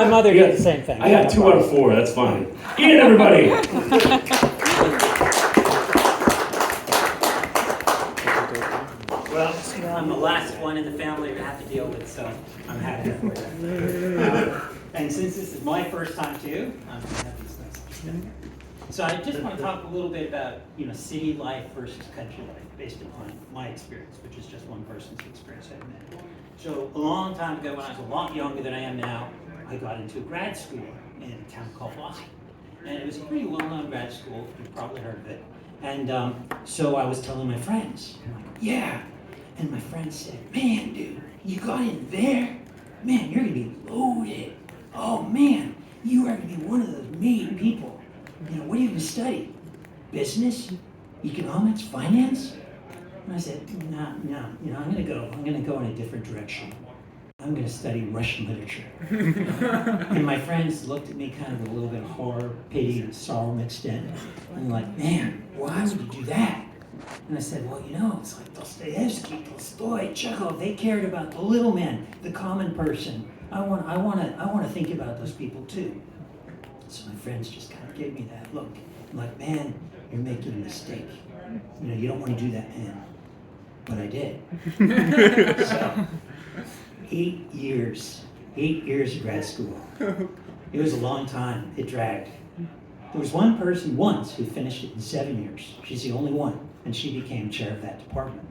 My mother did the same thing. I got 2 out of 4, that's fine. Eat it, everybody! Well, I'm the last one in the family to have to deal with, so I'm happy for it. And since this is my first time too, I'm going to have these nice things. So I just want to talk a little bit about, city life versus country life based upon my experience, which is just one person's experience I've met. So a long time ago, when I was a lot younger than I am now, I got into grad school in a town called Boston. And it was a pretty well-known grad school. You've probably heard of it. And so I was telling my friends, I'm like, yeah. And my friend said, man, dude, you got in there? Man, you're going to be loaded. Oh, man, you are going to be one of those made people. What are you going to study? Business? Economics? Finance? And I said, no, I'm going to go in a different direction. I'm going to study Russian literature. And my friends looked at me kind of with a little bit of horror, pity, and sorrow mixed in. And like, man, why would you do that? And I said, well, it's like Dostoevsky, Tolstoy, Chekhov. They cared about the little man, the common person. I want to think about those people too. So my friends just kind of gave me that look. I'm like, man, you're making a mistake. You don't want to do that, man. But I did. So 8 years of grad school. It was a long time. It dragged. There was one person once who finished it in 7 years. She's the only one, and she became chair of that department.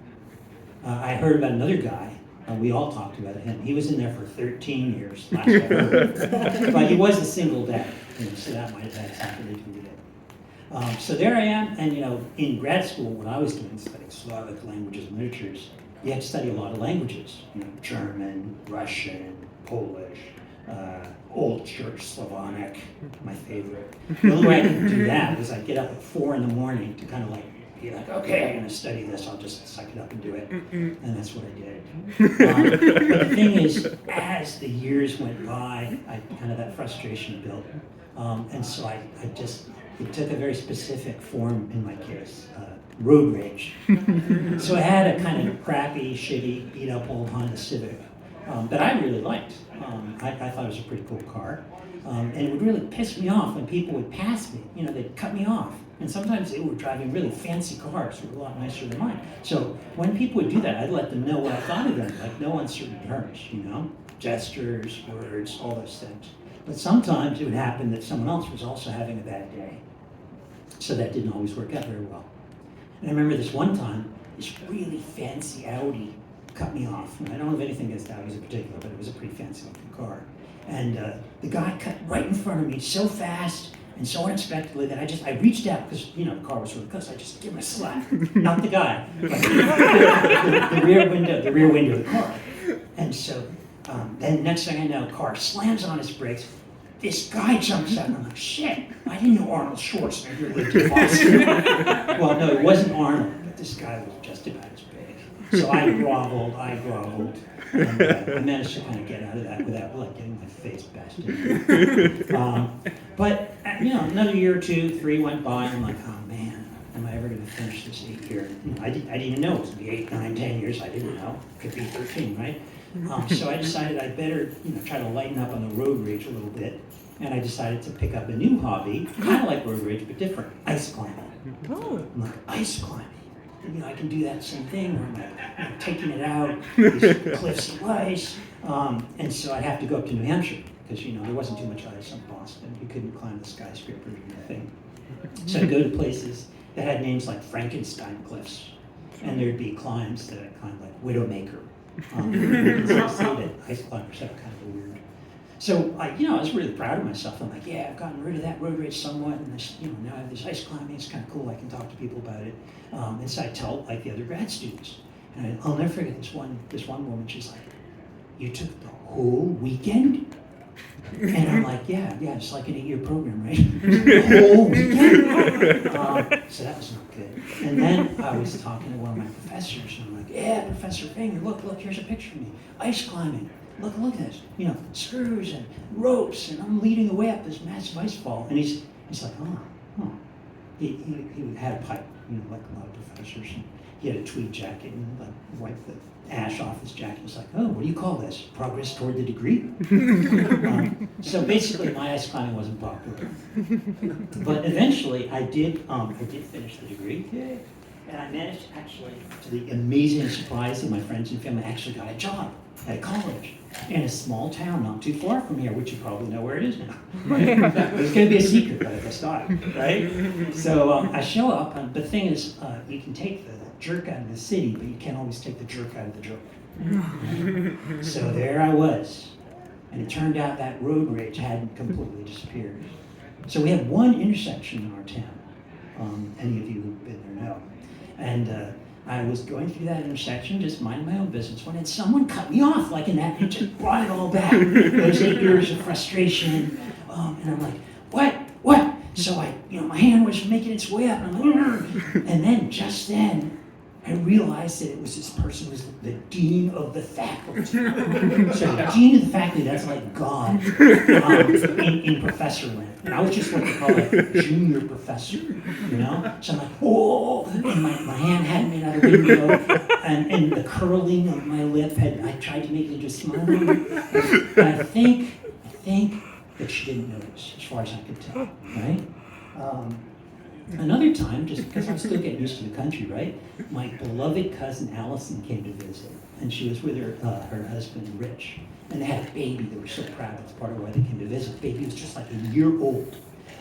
I heard about another guy. We all talked about him. He was in there for 13 years, last I heard. But he was a single dad, so that might have had something to do with it. So there I am, and in grad school, when I was doing studying Slavic languages and literatures, you had to study a lot of languages, German, Russian, Polish, Old Church Slavonic, my favorite. The only way I could do that was I'd get up at 4 in the morning to kind of be like, okay, I'm going to study this, I'll just suck it up and do it. And that's what I did. But the thing is, as the years went by, that frustration built. And so it took a very specific form in my case, road rage. So I had a kind of crappy, shitty, beat-up old Honda Civic that I really liked. I thought it was a pretty cool car. And it would really piss me off when people would pass me. They'd cut me off. And sometimes they were driving really fancy cars that were a lot nicer than mine. So when people would do that, I'd let them know what I thought of them, like no uncertain terms, gestures, words, all those things. But sometimes it would happen that someone else was also having a bad day. So that didn't always work out very well. And I remember this one time, this really fancy Audi cut me off. And I don't have anything against Audis in particular, but it was a pretty fancy looking car. And the guy cut right in front of me so fast and so unexpectedly that I reached out because, the car was really close. I just gave him a slap. Not the guy, but the rear window of the car. And so then next thing I know, car slams on its brakes. This guy jumps out and I'm like, shit, I didn't know Arnold Schwarzenegger lived in Boston. Well, no, it wasn't Arnold, but this guy was just about as big. So I groveled, and I managed to kind of get out of that without getting my face bashed in. But another year or 2, 3 went by, and I'm like, oh man, am I ever going to finish this 8 year? I didn't even know it was going to be 8, 9, 10 years. I didn't know. Could be 13, right? So I decided I better try to lighten up on the road rage a little bit, and I decided to pick up a new hobby, kind of like road rage but different: ice climbing. I'm like, ice climbing. I can do that same thing where I'm taking it out, these cliffs of ice, and so I'd have to go up to New Hampshire because there wasn't too much ice in Boston. You couldn't climb the skyscrapers or anything. So I'd go to places that had names like Frankenstein Cliffs, and there'd be climbs that I climbed like Widowmaker. Ice climbers have kind of weird. So I was really proud of myself. I'm like, yeah, I've gotten rid of that road rage somewhat, and this, now I have this ice climbing. It's kind of cool. I can talk to people about it. And so I tell the other grad students, and I'll never forget this one woman. She's like, "You took the whole weekend?" And I'm like, yeah, it's like an 8-year program, right? The whole weekend. So that was not good. And then I was talking to one of my professors, and I'm like, yeah, Professor Finger, look, here's a picture of me, ice climbing. Look at this, screws and ropes, and I'm leading the way up this massive ice fall. And he's like, oh. He had a pipe, like a lot of professors. he had a tweed jacket and like wiped the ash off his jacket. He was like, "Oh, what do you call this? Progress toward the degree?" So basically, my ice climbing wasn't popular. But eventually, I did finish the degree. Yay. And I managed actually, to the amazing surprise of my friends and family, I actually got a job at a college in a small town not too far from here, which you probably know where it is now. Right? It's going to be a secret, but I guess not, right? So I show up, and the thing is, you can take the jerk out of the city, but you can't always take the jerk out of the joke. So there I was, and it turned out that road rage hadn't completely disappeared. So we have one intersection in our town. Any of you who've been there know. And I was going through that intersection, just minding my own business, when someone cut me off, like in that, and just brought it all back. Those 8 years of frustration, and I'm like, what? So my hand was making its way up, and I'm like, and then just then, I realized that it was this person who was the dean of the faculty. So the dean of the faculty, that's like God in professor land. And I was just what they call a junior professor, you know? So I'm like, oh, and my hand hadn't been out of the window, and the curling of my lip I tried to make it into a smile. And I think that she didn't notice, as far as I could tell, right? Another time, just because I'm still getting used to the country, right? My beloved cousin Allison came to visit, and she was with her husband Rich, and they had a baby. They were so proud. That's part of why they came to visit. The baby was just like a year old,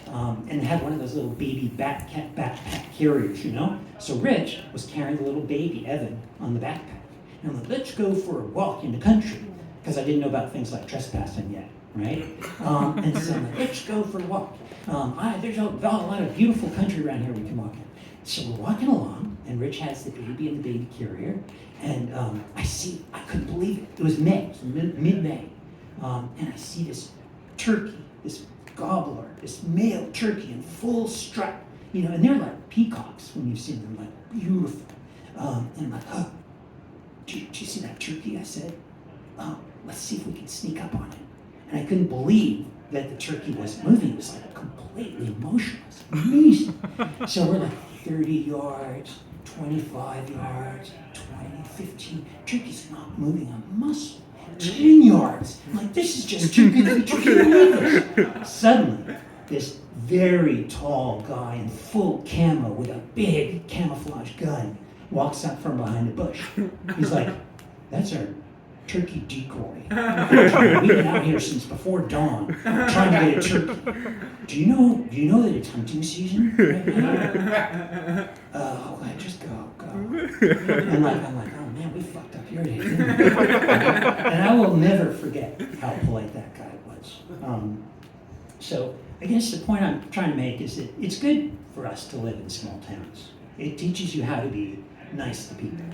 and had one of those little baby backpack carriers, you know. So Rich was carrying the little baby Evan on the backpack, and I'm like, let's go for a walk in the country, because I didn't know about things like trespassing yet, right? And so I'm like, let's go for a walk. There's a lot of beautiful country around here we can walk in. So we're walking along, and Rich has the baby in the baby carrier, and I couldn't believe it. It was May, it was mid-May, and I see this turkey, this gobbler, this male turkey in full strut, you know, and they're like peacocks when you see them, like beautiful. And I'm like, oh, do you see that turkey? I said, let's see if we can sneak up on it. And I couldn't believe that the turkey wasn't moving. It was like completely motionless. Amazing. So we're like 30 yards, 25 yards, 20, 15. Turkey's not moving a muscle. 10 yards. I'm like, this is just too good to be true. Suddenly, this very tall guy in full camo with a big camouflage gun walks up from behind a bush. He's like, that's our turkey decoy. We've been out here since before dawn trying to get a turkey. Do you know that it's hunting season right now? Just go. And I'm like, oh man, we fucked up your day. And I will never forget how polite that guy was. So I guess the point I'm trying to make is that it's good for us to live in small towns. It teaches you how to be nice to people.